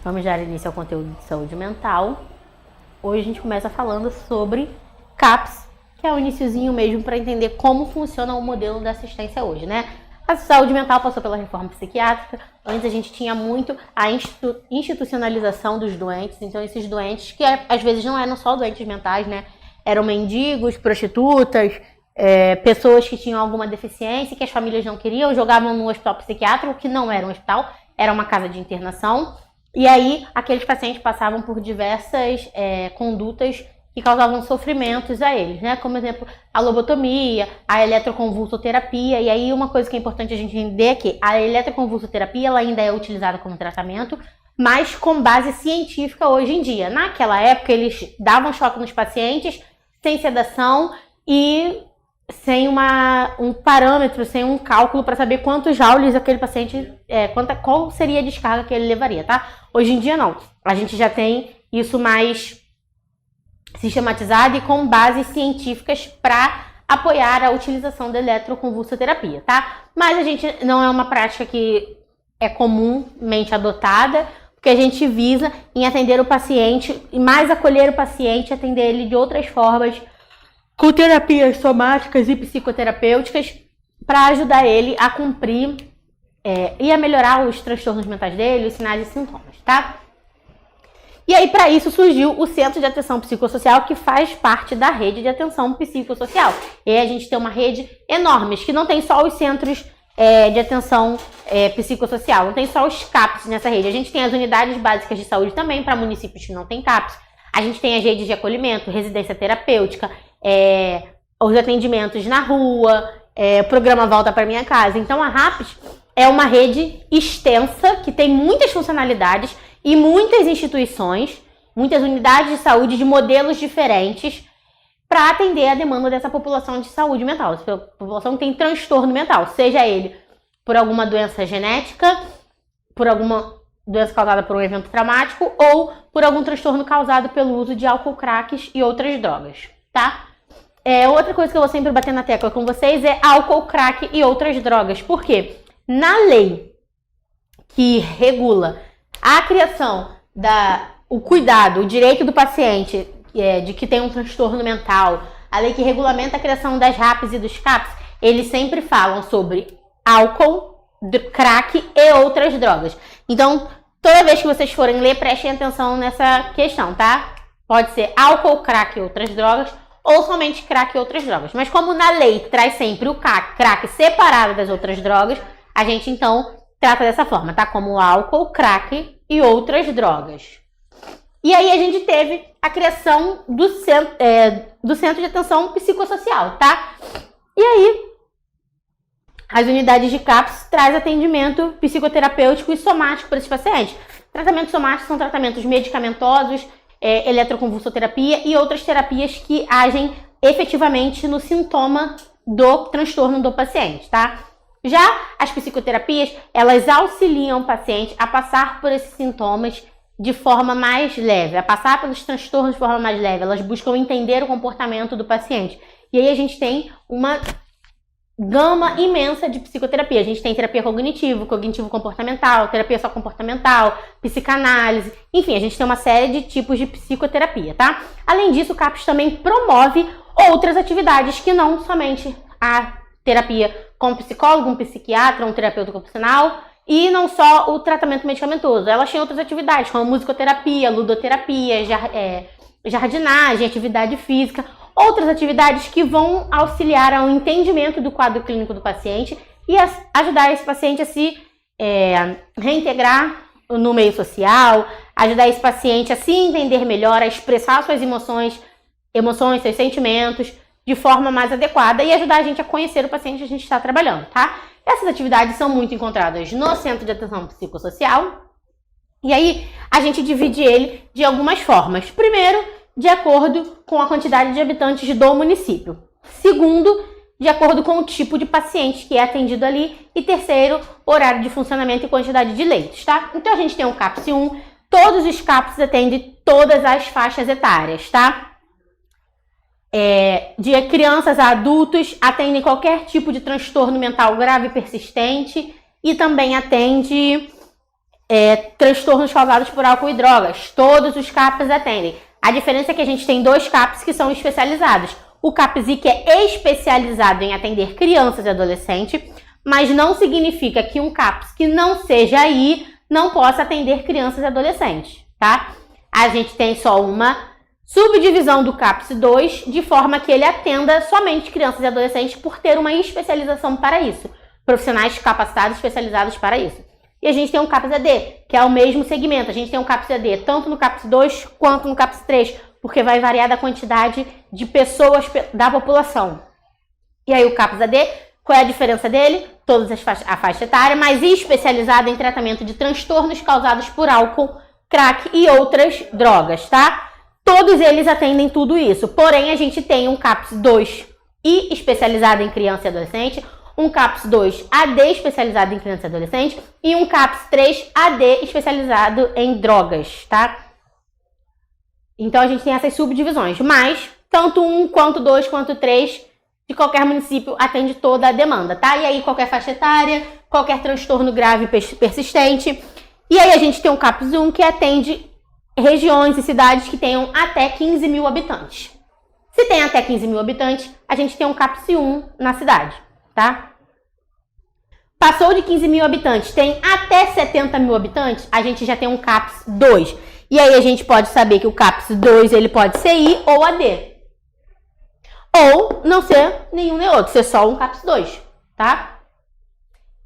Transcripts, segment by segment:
Vamos dar início ao conteúdo de saúde mental. Hoje a gente começa falando sobre CAPS, que é o iniciozinho mesmo para entender como funciona o modelo da assistência hoje, né? A saúde mental passou pela reforma psiquiátrica. Antes a gente tinha muito a institucionalização dos doentes. Então esses doentes, que às vezes não eram só doentes mentais, né? Eram mendigos, prostitutas, pessoas que tinham alguma deficiência, que as famílias não queriam, jogavam no hospital psiquiátrico, que não era um hospital, era uma casa de internação. E aí aqueles pacientes passavam por diversas condutas que causavam sofrimentos a eles, né? Como exemplo, a lobotomia, a eletroconvulsoterapia. E aí uma coisa que é importante a gente entender é que a eletroconvulsoterapia ela ainda é utilizada como tratamento, mas com base científica hoje em dia. Naquela época eles davam choque nos pacientes sem sedação e sem um parâmetro, sem um cálculo para saber quantos joules aquele paciente, qual seria a descarga que ele levaria, tá? Hoje em dia não. A gente já tem isso mais sistematizado e com bases científicas para apoiar a utilização da eletroconvulsoterapia, tá? Mas a gente não é uma prática que é comumente adotada, porque a gente visa em atender o paciente e mais acolher o paciente, atender ele de outras formas, com terapias somáticas e psicoterapêuticas, para ajudar ele a cumprir e a melhorar os transtornos mentais dele, os sinais e sintomas, tá? E aí, para isso, surgiu o Centro de Atenção Psicossocial, que faz parte da rede de atenção psicossocial. E aí a gente tem uma rede enorme, que não tem só os centros de atenção psicossocial, não tem só os CAPs nessa rede. A gente tem as unidades básicas de saúde também, para municípios que não têm CAPs. A gente tem as redes de acolhimento, residência terapêutica, os atendimentos na rua, o programa Volta para Minha Casa. Então, a RAPS é uma rede extensa, que tem muitas funcionalidades, e muitas instituições, muitas unidades de saúde de modelos diferentes para atender a demanda dessa população de saúde mental, essa população que tem transtorno mental, seja ele por alguma doença genética, por alguma doença causada por um evento traumático ou por algum transtorno causado pelo uso de álcool, cracks e outras drogas, tá? Outra coisa que eu vou sempre bater na tecla com vocês é álcool, crack e outras drogas. Por quê? Na lei que regula a criação, o cuidado, o direito do paciente de que tem um transtorno mental, a lei que regulamenta a criação das RAPs e dos CAPs, eles sempre falam sobre álcool, crack e outras drogas. Então, toda vez que vocês forem ler, prestem atenção nessa questão, tá? Pode ser álcool, crack e outras drogas, ou somente crack e outras drogas. Mas como na lei traz sempre o crack separado das outras drogas, a gente então trata dessa forma, tá? Como álcool, crack e outras drogas. E aí a gente teve a criação do Centro de Atenção Psicossocial, tá? E aí, as unidades de CAPS traz atendimento psicoterapêutico e somático para esses pacientes. Tratamentos somáticos são tratamentos medicamentosos, eletroconvulsoterapia e outras terapias que agem efetivamente no sintoma do transtorno do paciente, tá? Já as psicoterapias, elas auxiliam o paciente a passar por esses sintomas de forma mais leve, a passar pelos transtornos de forma mais leve. Elas buscam entender o comportamento do paciente. E aí a gente tem uma gama imensa de psicoterapia. A gente tem terapia cognitivo-comportamental, terapia só comportamental, psicanálise. Enfim, a gente tem uma série de tipos de psicoterapia, tá? Além disso, o CAPS também promove outras atividades que não somente a terapia com um psicólogo, um psiquiatra, um terapeuta ocupacional e não só o tratamento medicamentoso. Elas têm outras atividades, como musicoterapia, ludoterapia, jardinagem, atividade física, outras atividades que vão auxiliar ao entendimento do quadro clínico do paciente e ajudar esse paciente a se reintegrar no meio social, ajudar esse paciente a se entender melhor, a expressar suas emoções, seus sentimentos, de forma mais adequada e ajudar a gente a conhecer o paciente que a gente está trabalhando, tá? Essas atividades são muito encontradas no Centro de Atenção Psicossocial e aí a gente divide ele de algumas formas. Primeiro, de acordo com a quantidade de habitantes do município. Segundo, de acordo com o tipo de paciente que é atendido ali. E terceiro, horário de funcionamento e quantidade de leitos, tá? Então a gente tem o CAPS 1, todos os CAPs atendem todas as faixas etárias, tá? De crianças a adultos, atendem qualquer tipo de transtorno mental grave e persistente e também atende transtornos causados por álcool e drogas. Todos os CAPs atendem. A diferença é que a gente tem 2 CAPs que são especializados. O CAPS-I, que é especializado em atender crianças e adolescentes, mas não significa que um CAPS que não seja aí não possa atender crianças e adolescentes, tá? A gente tem só uma subdivisão do CAPS-2, de forma que ele atenda somente crianças e adolescentes por ter uma especialização para isso. Profissionais capacitados, especializados para isso. E a gente tem um CAPS-AD, que é o mesmo segmento. A gente tem um CAPS-AD tanto no CAPS-2 quanto no CAPS-3, porque vai variar da quantidade de pessoas da população. E aí o CAPS-AD, qual é a diferença dele? Todas a faixa etária, mas especializada em tratamento de transtornos causados por álcool, crack e outras drogas, tá? Todos eles atendem tudo isso. Porém, a gente tem um CAPS-2 I especializado em criança e adolescente, um CAPS-2 AD especializado em criança e adolescente e um CAPS-3 AD especializado em drogas, tá? Então, a gente tem essas subdivisões, mas tanto 1, quanto 2, quanto 3, de qualquer município atende toda a demanda, tá? E aí, qualquer faixa etária, qualquer transtorno grave persistente. E aí, a gente tem um CAPS-1 que atende regiões e cidades que tenham até 15 mil habitantes. Se tem até 15 mil habitantes, a gente tem um CAPS-1 na cidade, tá? Passou de 15 mil habitantes, tem até 70 mil habitantes, a gente já tem um CAPS-2. E aí a gente pode saber que o CAPS-2 ele pode ser I ou AD. Ou não ser nenhum nem outro, ser só um CAPS-2, tá?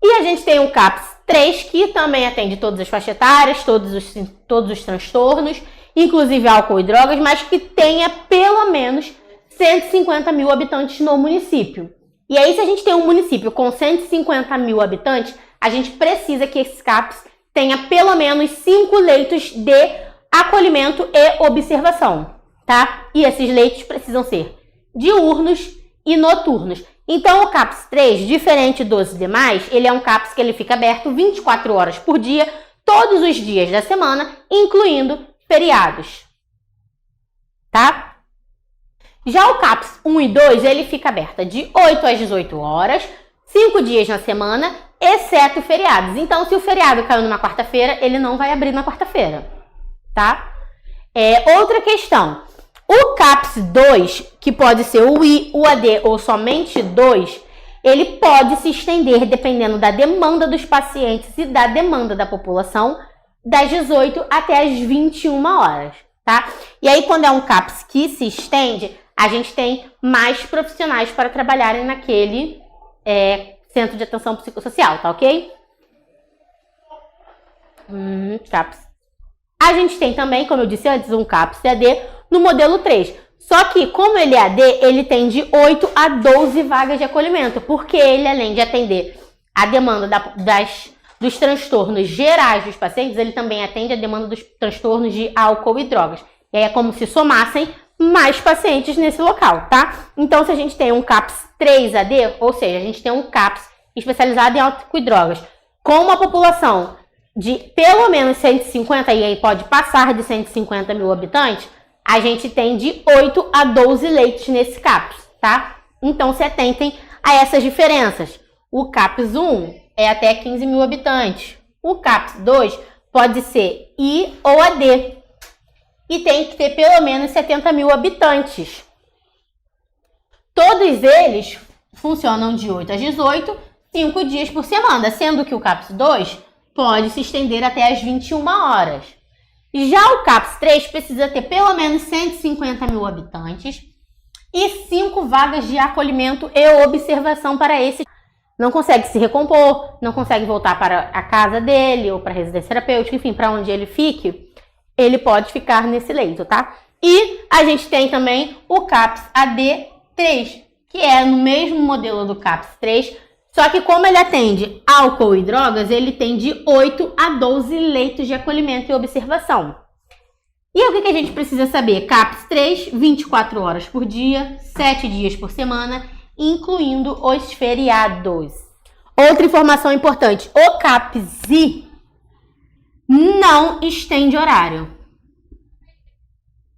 E a gente tem um CAPS-3 que também atende todas as faixas etárias, todos os transtornos, inclusive álcool e drogas, mas que tenha pelo menos 150 mil habitantes no município. E aí, se a gente tem um município com 150 mil habitantes, a gente precisa que esse CAPS tenha pelo menos 5 leitos de acolhimento e observação, tá? E esses leitos precisam ser diurnos e noturnos. Então, o CAPS-3, diferente dos demais, ele é um CAPS que ele fica aberto 24 horas por dia, todos os dias da semana, incluindo feriados, tá? Já o CAPS 1 e 2, ele fica aberto de 8 às 18 horas, 5 dias na semana, exceto feriados. Então, se o feriado caiu numa quarta-feira, ele não vai abrir na quarta-feira, tá? Outra questão. O CAPS 2, que pode ser o I, o AD ou somente 2, ele pode se estender, dependendo da demanda dos pacientes e da demanda da população, das 18 até as 21 horas, tá? E aí, quando é um CAPS que se estende, a gente tem mais profissionais para trabalharem naquele centro de atenção psicossocial, tá ok? CAPS. A gente tem também, como eu disse antes, um CAPS AD no modelo 3. Só que, como ele é AD, ele tem de 8 a 12 vagas de acolhimento, porque ele, além de atender a demanda dos transtornos gerais dos pacientes, ele também atende a demanda dos transtornos de álcool e drogas. E aí é como se somassem mais pacientes nesse local, tá? Então, se a gente tem um CAPS 3 AD, ou seja, a gente tem um CAPS especializado em álcool e drogas, com uma população de pelo menos 150, e aí pode passar de 150 mil habitantes, a gente tem de 8 a 12 leitos nesse CAPS, tá? Então, se atentem a essas diferenças. O CAPS 1 é até 15 mil habitantes. O CAPS 2 pode ser I ou AD. E tem que ter pelo menos 70 mil habitantes. Todos eles funcionam de 8 às 18, 5 dias por semana, sendo que o CAPS 2 pode se estender até as 21 horas. Já o CAPS 3 precisa ter pelo menos 150 mil habitantes e 5 vagas de acolhimento e observação para esse. Não consegue se recompor, não consegue voltar para a casa dele ou para a residência terapêutica, enfim, para onde ele fique, ele pode ficar nesse leito, tá? E a gente tem também o CAPS AD3, que é no mesmo modelo do CAPS 3, só que como ele atende álcool e drogas, ele tem de 8 a 12 leitos de acolhimento e observação. E o que a gente precisa saber? CAPS 3, 24 horas por dia, 7 dias por semana, incluindo os feriados. Outra informação importante, o CAPS-I não estende horário.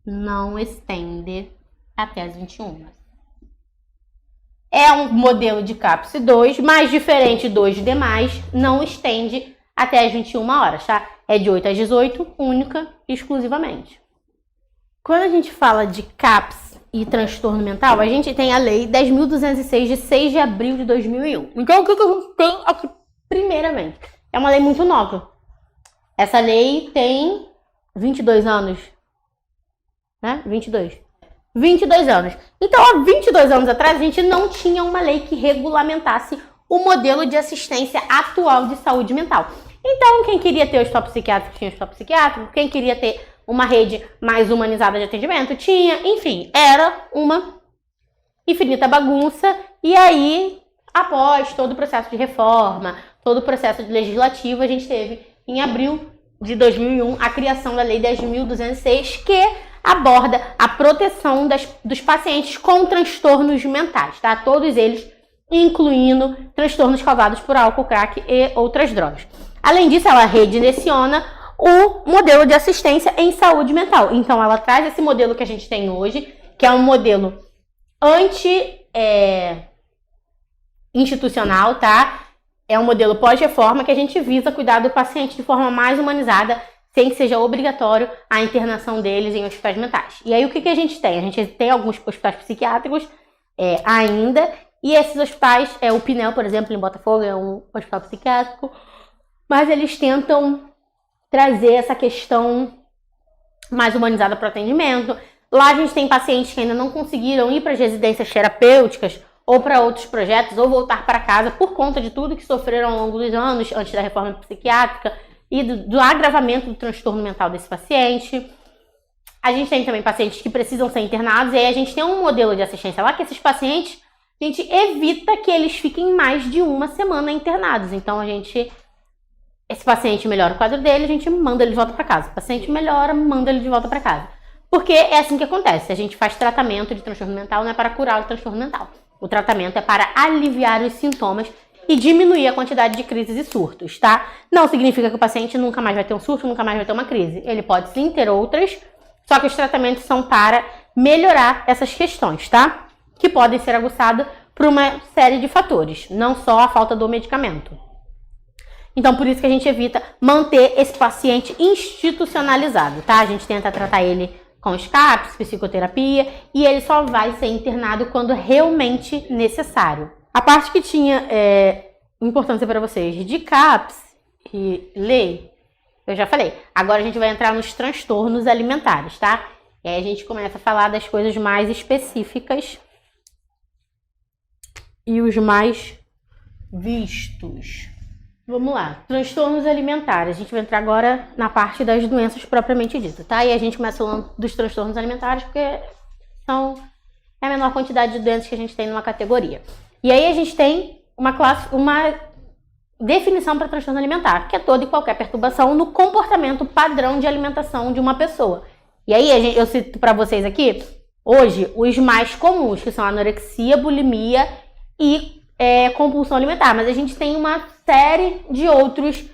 Não estende até as 21. É um modelo de CAPS 2, mas diferente dos demais, não estende até as 21 horas, tá? É de 8 às 18, única e exclusivamente. Quando a gente fala de CAPS e transtorno mental, a gente tem a Lei 10.206 de 6 de abril de 2001. Então, o que a gente tem aqui, primeiramente? É uma lei muito nova. Essa lei tem 22 anos, né? 22 anos. Então, há 22 anos atrás, a gente não tinha uma lei que regulamentasse o modelo de assistência atual de saúde mental. Então, quem queria ter o hospital psiquiátrico tinha o hospital psiquiátrico, quem queria ter uma rede mais humanizada de atendimento tinha, enfim, era uma infinita bagunça. E aí, após todo o processo de reforma, todo o processo de legislativo, a gente teve, em abril de 2001, a criação da Lei 10.206, que aborda a proteção dos pacientes com transtornos mentais, tá? Todos eles, incluindo transtornos causados por álcool, crack e outras drogas. Além disso, ela redireciona o modelo de assistência em saúde mental. Então, ela traz esse modelo que a gente tem hoje, que é um modelo institucional, tá? É um modelo pós-reforma que a gente visa cuidar do paciente de forma mais humanizada, sem que seja obrigatório a internação deles em hospitais mentais. E aí, o que a gente tem? A gente tem alguns hospitais psiquiátricos ainda, e esses hospitais, o Pinel, por exemplo, em Botafogo, é um hospital psiquiátrico, mas eles tentam trazer essa questão mais humanizada para o atendimento. Lá a gente tem pacientes que ainda não conseguiram ir para as residências terapêuticas ou para outros projetos, ou voltar para casa por conta de tudo que sofreram ao longo dos anos, antes da reforma psiquiátrica, e do agravamento do transtorno mental desse paciente. A gente tem também pacientes que precisam ser internados, e aí a gente tem um modelo de assistência lá que esses pacientes, a gente evita que eles fiquem mais de uma semana internados. Então, esse paciente melhora o quadro dele, a gente manda ele de volta para casa. O paciente melhora, manda ele de volta para casa. Porque é assim que acontece. A gente faz tratamento de transtorno mental, não é para curar o transtorno mental. O tratamento é para aliviar os sintomas e diminuir a quantidade de crises e surtos, tá? Não significa que o paciente nunca mais vai ter um surto, nunca mais vai ter uma crise. Ele pode sim ter outras, só que os tratamentos são para melhorar essas questões, tá? Que podem ser aguçadas por uma série de fatores, não só a falta do medicamento. Então, por isso que a gente evita manter esse paciente institucionalizado, tá? A gente tenta tratar ele com os CAPS, psicoterapia, e ele só vai ser internado quando realmente necessário. A parte que tinha importância para vocês de CAPS e lei, eu já falei. Agora a gente vai entrar nos transtornos alimentares, tá? E aí a gente começa a falar das coisas mais específicas e os mais vistos. Vamos lá, transtornos alimentares. A gente vai entrar agora na parte das doenças propriamente dita, tá? E a gente começa falando dos transtornos alimentares porque é a menor quantidade de doenças que a gente tem numa categoria. E aí a gente tem uma definição para transtorno alimentar, que é toda e qualquer perturbação no comportamento padrão de alimentação de uma pessoa. E aí eu cito para vocês aqui, hoje, os mais comuns, que são anorexia, bulimia e compulsão alimentar, mas a gente tem uma série de outros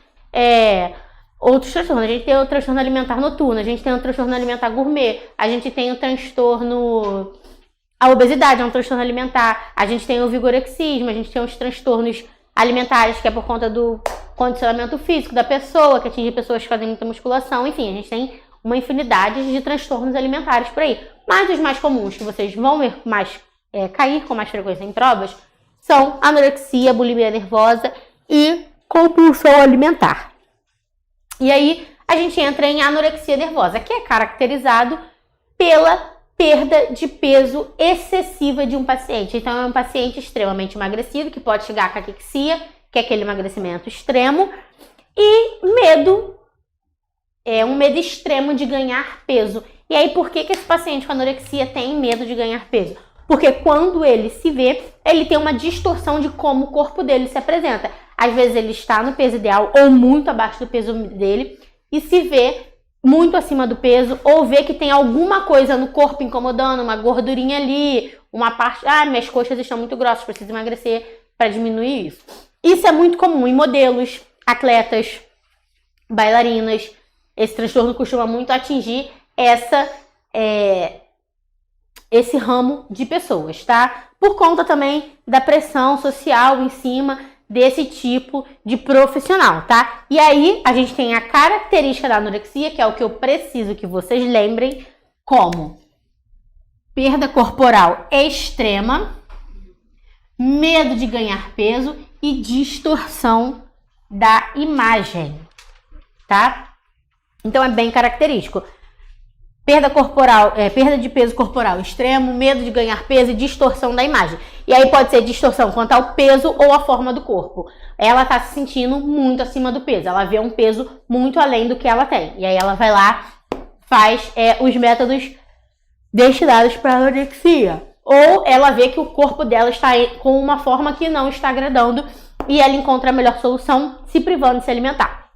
transtornos. A gente tem o transtorno alimentar noturno, a gente tem o transtorno alimentar gourmet, a gente tem o transtorno... A obesidade é um transtorno alimentar, a gente tem o vigorexismo, a gente tem os transtornos alimentares, que é por conta do condicionamento físico da pessoa, que atinge pessoas que fazem muita musculação, enfim, a gente tem uma infinidade de transtornos alimentares por aí. Mas os mais comuns, que vocês vão ver cair com mais frequência em provas, são anorexia, bulimia nervosa e compulsão alimentar. E aí a gente entra em anorexia nervosa, que é caracterizado pela perda de peso excessiva de um paciente. Então é um paciente extremamente emagrecido, que pode chegar a caquexia, que é aquele emagrecimento extremo, e medo, um medo extremo de ganhar peso. E aí por que esse paciente com anorexia tem medo de ganhar peso? Porque quando ele se vê, ele tem uma distorção de como o corpo dele se apresenta. Às vezes ele está no peso ideal ou muito abaixo do peso dele e se vê muito acima do peso, ou vê que tem alguma coisa no corpo incomodando, uma gordurinha ali, uma parte, minhas coxas estão muito grossas, preciso emagrecer para diminuir isso. Isso é muito comum em modelos, atletas, bailarinas. Esse transtorno costuma muito atingir esse ramo de pessoas, tá? Por conta também da pressão social em cima desse tipo de profissional, tá? E aí, a gente tem a característica da anorexia, que é o que eu preciso que vocês lembrem, como perda corporal extrema, medo de ganhar peso e distorção da imagem, tá? Então, é bem característico. Perda de peso corporal extremo, medo de ganhar peso e distorção da imagem. E aí pode ser distorção quanto ao peso ou à forma do corpo. Ela tá se sentindo muito acima do peso, ela vê um peso muito além do que ela tem. E aí ela vai lá, faz os métodos destinados para anorexia. Ou ela vê que o corpo dela está com uma forma que não está agradando e ela encontra a melhor solução se privando de se alimentar.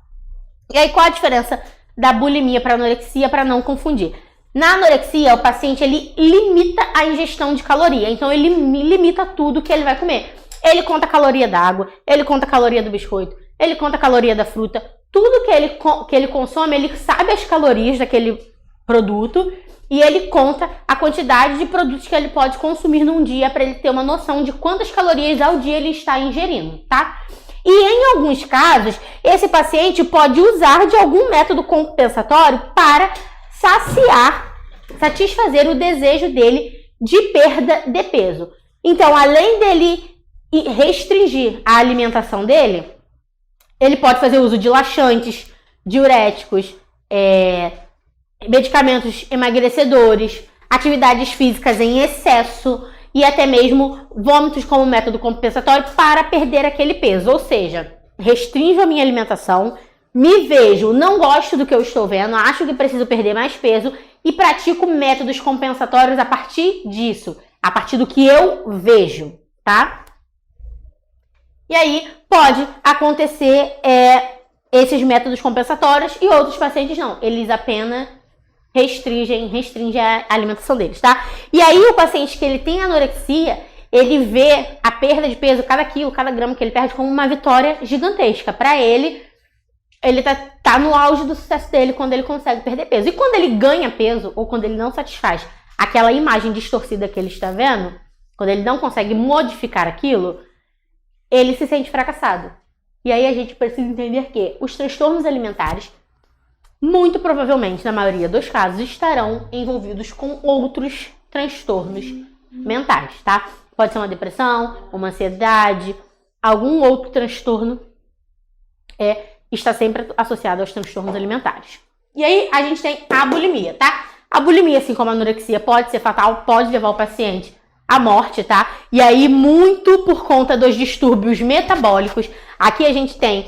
E aí qual a diferença da bulimia para anorexia, para não confundir? Na anorexia, o paciente ele limita a ingestão de caloria, então ele limita tudo que ele vai comer. Ele conta a caloria da água, ele conta a caloria do biscoito, ele conta a caloria da fruta, tudo que ele consome, ele sabe as calorias daquele produto e ele conta a quantidade de produtos que ele pode consumir num dia para ele ter uma noção de quantas calorias ao dia ele está ingerindo, tá? E em alguns casos, esse paciente pode usar de algum método compensatório para satisfazer o desejo dele de perda de peso. Então, além dele restringir a alimentação dele, ele pode fazer uso de laxantes, diuréticos, medicamentos emagrecedores, atividades físicas em excesso, e até mesmo vômitos como método compensatório para perder aquele peso. Ou seja, restringo a minha alimentação, me vejo, não gosto do que eu estou vendo, acho que preciso perder mais peso e pratico métodos compensatórios a partir disso, a partir do que eu vejo, tá? E aí pode acontecer esses métodos compensatórios e outros pacientes não, eles apenas restringem a alimentação deles, tá? E aí o paciente que ele tem anorexia, ele vê a perda de peso, cada quilo, cada grama que ele perde como uma vitória gigantesca. Para ele tá no auge do sucesso dele quando ele consegue perder peso. E quando ele ganha peso, ou quando ele não satisfaz aquela imagem distorcida que ele está vendo, quando ele não consegue modificar aquilo, ele se sente fracassado. E aí a gente precisa entender que os transtornos alimentares, muito provavelmente, na maioria dos casos, estarão envolvidos com outros transtornos mentais, tá? Pode ser uma depressão, uma ansiedade, algum outro transtorno está sempre associado aos transtornos alimentares. E aí a gente tem a bulimia, tá? A bulimia, assim como a anorexia, pode ser fatal, pode levar o paciente à morte, tá? E aí muito por conta dos distúrbios metabólicos. Aqui a gente tem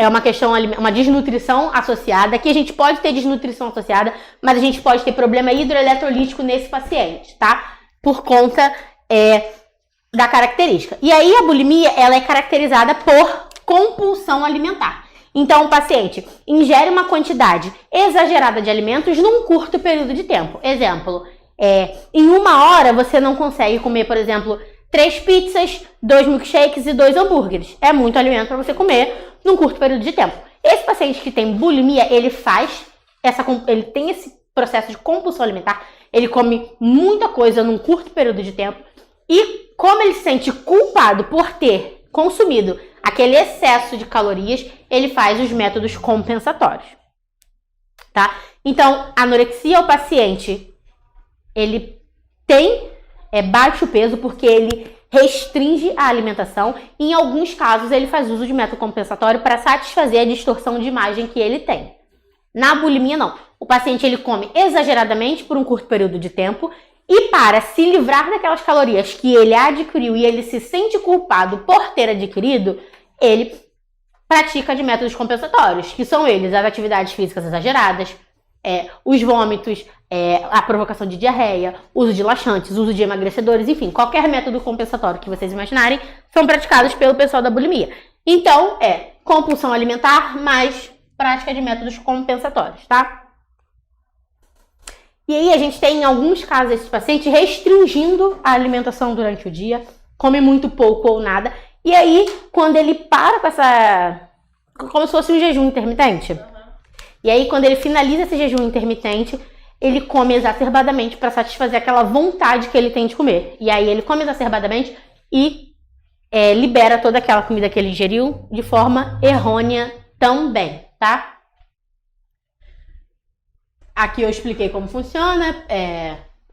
uma questão, uma desnutrição associada. Aqui a gente pode ter desnutrição associada, mas a gente pode ter problema hidroeletrolítico nesse paciente, tá? Por conta da característica. E aí a bulimia, ela é caracterizada por compulsão alimentar. Então o paciente ingere uma quantidade exagerada de alimentos num curto período de tempo. Exemplo, em 1 hora você não consegue comer, por exemplo, 3 pizzas, 2 milkshakes e 2 hambúrgueres. É muito alimento para você comer num curto período de tempo. Esse paciente que tem bulimia, ele tem esse processo de compulsão alimentar, ele come muita coisa num curto período de tempo e como ele se sente culpado por ter consumido aquele excesso de calorias, ele faz os métodos compensatórios, tá? Então, anorexia, o paciente, ele tem baixo peso porque ele restringe a alimentação e em alguns casos ele faz uso de método compensatório para satisfazer a distorção de imagem que ele tem. Na bulimia, não. O paciente ele come exageradamente por um curto período de tempo e para se livrar daquelas calorias que ele adquiriu e ele se sente culpado por ter adquirido, ele pratica de métodos compensatórios, que são eles as atividades físicas exageradas, os vômitos, a provocação de diarreia, uso de laxantes, uso de emagrecedores, enfim, qualquer método compensatório que vocês imaginarem são praticados pelo pessoal da bulimia. Então, compulsão alimentar mais prática de métodos compensatórios, tá? E aí a gente tem, em alguns casos, esse paciente restringindo a alimentação durante o dia, come muito pouco ou nada, e aí, quando ele para com como se fosse um jejum intermitente, e aí quando ele finaliza esse jejum intermitente, ele come exacerbadamente para satisfazer aquela vontade que ele tem de comer. E aí ele come exacerbadamente e libera toda aquela comida que ele ingeriu de forma errônea também, tá? Aqui eu expliquei como funciona,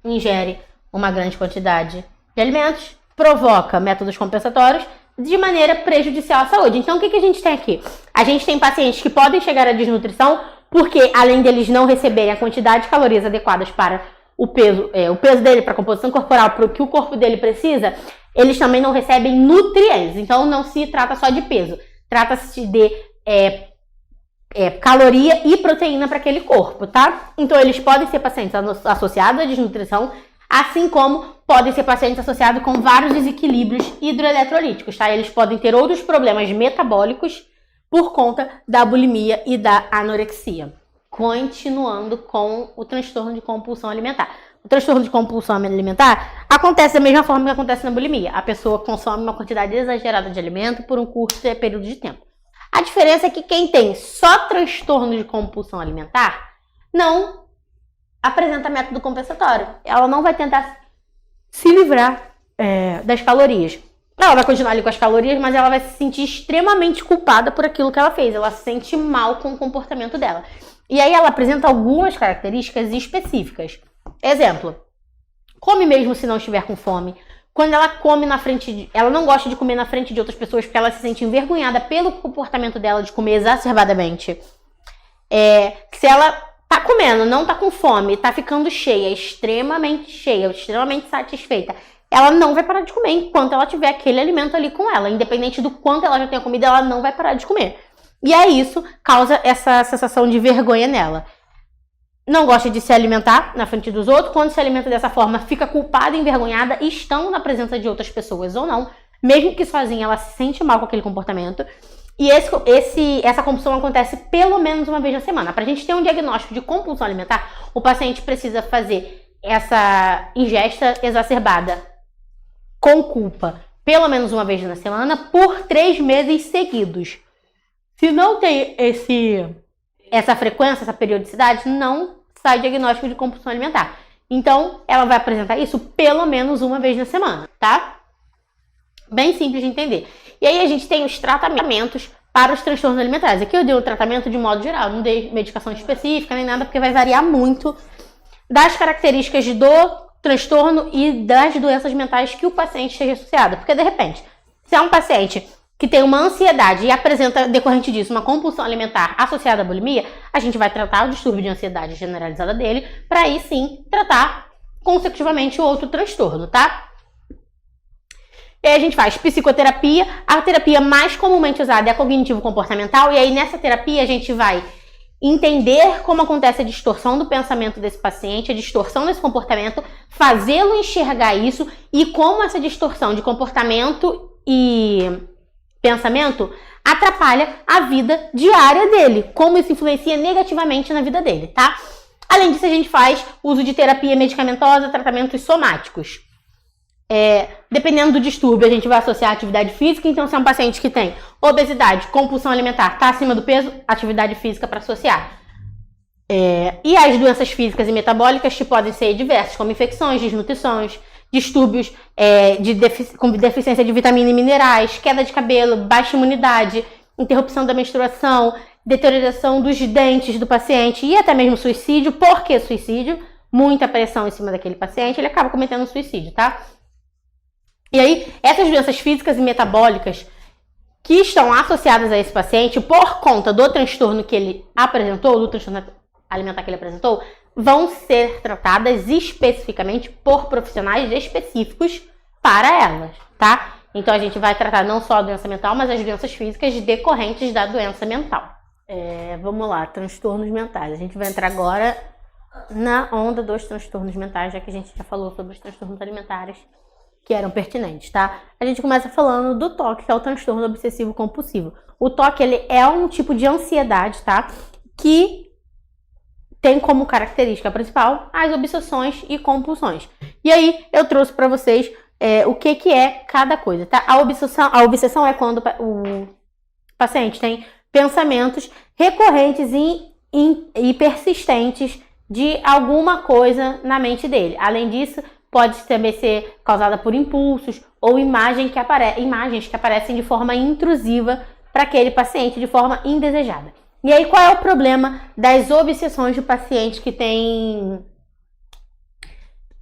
ingere uma grande quantidade de alimentos, provoca métodos compensatórios de maneira prejudicial à saúde. Então, o que a gente tem aqui? A gente tem pacientes que podem chegar à desnutrição porque, além deles não receberem a quantidade de calorias adequadas para o peso dele, para a composição corporal, para o que o corpo dele precisa, eles também não recebem nutrientes. Então, não se trata só de peso. Trata-se de caloria e proteína para aquele corpo, tá? Então, eles podem ser pacientes associados à desnutrição, assim como podem ser pacientes associados com vários desequilíbrios hidroeletrolíticos, tá? Eles podem ter outros problemas metabólicos por conta da bulimia e da anorexia. Continuando com o transtorno de compulsão alimentar. O transtorno de compulsão alimentar acontece da mesma forma que acontece na bulimia. A pessoa consome uma quantidade exagerada de alimento por um curto período de tempo. A diferença é que quem tem só transtorno de compulsão alimentar não apresenta método compensatório. Ela não vai tentar se livrar das calorias. Ela vai continuar ali com as calorias, mas ela vai se sentir extremamente culpada por aquilo que ela fez. Ela se sente mal com o comportamento dela. E aí ela apresenta algumas características específicas. Exemplo, come mesmo se não estiver com fome. Quando ela come ela não gosta de comer na frente de outras pessoas porque ela se sente envergonhada pelo comportamento dela de comer exacerbadamente. Se ela tá comendo, não tá com fome, tá ficando cheia, extremamente satisfeita, ela não vai parar de comer enquanto ela tiver aquele alimento ali com ela. Independente do quanto ela já tenha comido, ela não vai parar de comer. E aí isso causa essa sensação de vergonha nela. Não gosta de se alimentar na frente dos outros. Quando se alimenta dessa forma, fica culpada e envergonhada, estando na presença de outras pessoas ou não. Mesmo que sozinha, ela se sente mal com aquele comportamento. E essa compulsão acontece pelo menos uma vez na semana. Para a gente ter um diagnóstico de compulsão alimentar, o paciente precisa fazer essa ingesta exacerbada com culpa pelo menos uma vez na semana por 3 meses seguidos. Se não tem essa frequência, essa periodicidade, não sai diagnóstico de compulsão alimentar. Então, ela vai apresentar isso pelo menos uma vez na semana, tá? Bem simples de entender. E aí a gente tem os tratamentos para os transtornos alimentares. Aqui eu dei o tratamento de modo geral, não dei medicação específica nem nada, porque vai variar muito das características do transtorno e das doenças mentais que o paciente esteja associado. Porque, de repente, se é um paciente que tem uma ansiedade e apresenta, decorrente disso, uma compulsão alimentar associada à bulimia, a gente vai tratar o distúrbio de ansiedade generalizada dele, para aí sim tratar consecutivamente o outro transtorno, tá? E aí a gente faz psicoterapia. A terapia mais comumente usada é a cognitivo-comportamental, e aí nessa terapia a gente vai entender como acontece a distorção do pensamento desse paciente, a distorção desse comportamento, fazê-lo enxergar isso e como essa distorção de comportamento e pensamento atrapalha a vida diária dele, como isso influencia negativamente na vida dele, tá? Além disso, a gente faz uso de terapia medicamentosa, tratamentos somáticos. Dependendo do distúrbio, a gente vai associar a atividade física. Então, se é um paciente que tem obesidade, compulsão alimentar, está acima do peso, atividade física para associar. E as doenças físicas e metabólicas que podem ser diversas, como infecções, desnutrições, distúrbios com deficiência de vitamina e minerais, queda de cabelo, baixa imunidade, interrupção da menstruação, deterioração dos dentes do paciente e até mesmo suicídio. Por que suicídio? Muita pressão em cima daquele paciente, ele acaba cometendo suicídio, tá? E aí, essas doenças físicas e metabólicas que estão associadas a esse paciente por conta do transtorno que ele apresentou, do transtorno alimentar que ele apresentou, vão ser tratadas especificamente por profissionais específicos para elas, tá? Então, a gente vai tratar não só a doença mental, mas as doenças físicas decorrentes da doença mental. Vamos lá, transtornos mentais. A gente vai entrar agora na onda dos transtornos mentais, já que a gente já falou sobre os transtornos alimentares que eram pertinentes, tá? A gente começa falando do TOC, que é o transtorno obsessivo compulsivo. O TOC, ele é um tipo de ansiedade, tá? Que tem como característica principal as obsessões e compulsões. E aí, eu trouxe para vocês o que é cada coisa, tá? A obsessão é quando o paciente tem pensamentos recorrentes e persistentes de alguma coisa na mente dele. Além disso, pode também ser causada por impulsos ou imagens que aparecem de forma intrusiva para aquele paciente, de forma indesejada. E aí, qual é o problema das obsessões do paciente que tem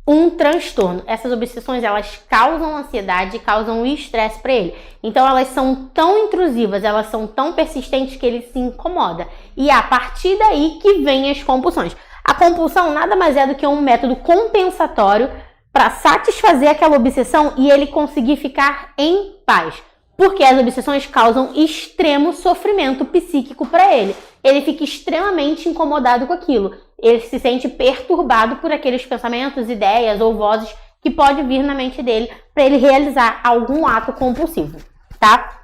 um transtorno? Essas obsessões, elas causam ansiedade, causam estresse para ele. Então, elas são tão intrusivas, elas são tão persistentes que ele se incomoda. E é a partir daí que vem as compulsões. A compulsão nada mais é do que um método compensatório para satisfazer aquela obsessão e ele conseguir ficar em paz. Porque as obsessões causam extremo sofrimento psíquico para ele. Ele fica extremamente incomodado com aquilo. Ele se sente perturbado por aqueles pensamentos, ideias ou vozes que pode vir na mente dele para ele realizar algum ato compulsivo, tá?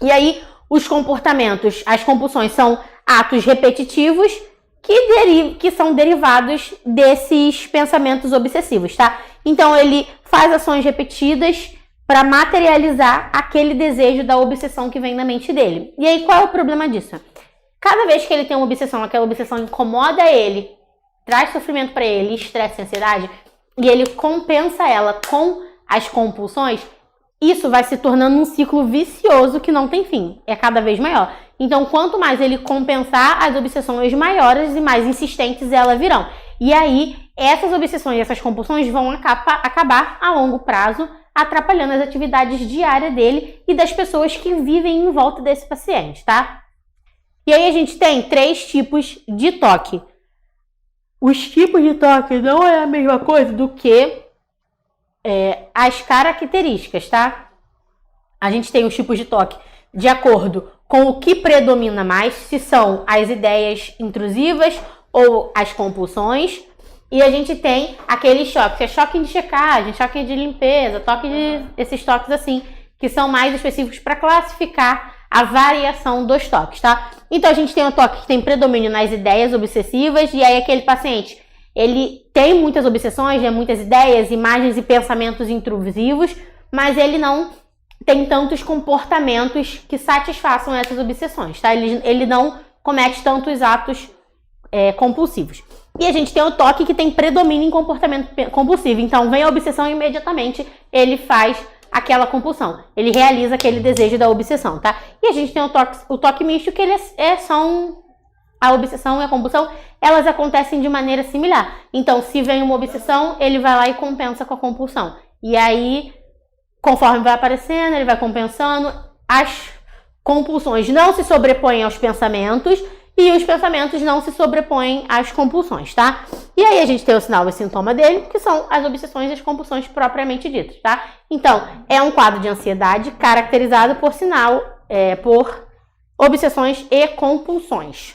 E aí, os comportamentos, as compulsões são atos repetitivos que são derivados desses pensamentos obsessivos, tá? Então, ele faz ações repetidas para materializar aquele desejo da obsessão que vem na mente dele. E aí, qual é o problema disso? Cada vez que ele tem uma obsessão, aquela obsessão incomoda ele, traz sofrimento para ele, estresse e ansiedade, e ele compensa ela com as compulsões, isso vai se tornando um ciclo vicioso que não tem fim, é cada vez maior. Então, quanto mais ele compensar, as obsessões maiores e mais insistentes elas virão. E aí, essas obsessões e essas compulsões vão acabar a longo prazo, atrapalhando as atividades diárias dele e das pessoas que vivem em volta desse paciente, tá? E aí a gente tem 3 tipos de toque. Os tipos de toque não é a mesma coisa do que as características, tá? A gente tem os tipos de toque de acordo com o que predomina mais, se são as ideias intrusivas ou as compulsões. E a gente tem aqueles choques, que é choque de checagem, choque de limpeza, esses toques assim, que são mais específicos para classificar a variação dos toques, tá? Então a gente tem um toque que tem predomínio nas ideias obsessivas, e aí aquele paciente, ele tem muitas obsessões, muitas ideias, imagens e pensamentos intrusivos, mas ele não tem tantos comportamentos que satisfaçam essas obsessões, tá? Ele não comete tantos atos compulsivos. E a gente tem o toque que tem predomínio em comportamento compulsivo. Então, vem a obsessão e imediatamente ele faz aquela compulsão. Ele realiza aquele desejo da obsessão, tá? E a gente tem o toque misto, que ele são a obsessão e a compulsão, elas acontecem de maneira similar. Então, se vem uma obsessão, ele vai lá e compensa com a compulsão. E aí, conforme vai aparecendo, ele vai compensando. As compulsões não se sobrepõem aos pensamentos e os pensamentos não se sobrepõem às compulsões, tá? E aí a gente tem o sinal e sintoma dele, que são as obsessões e as compulsões propriamente ditas, tá? Então, é um quadro de ansiedade caracterizado por por obsessões e compulsões.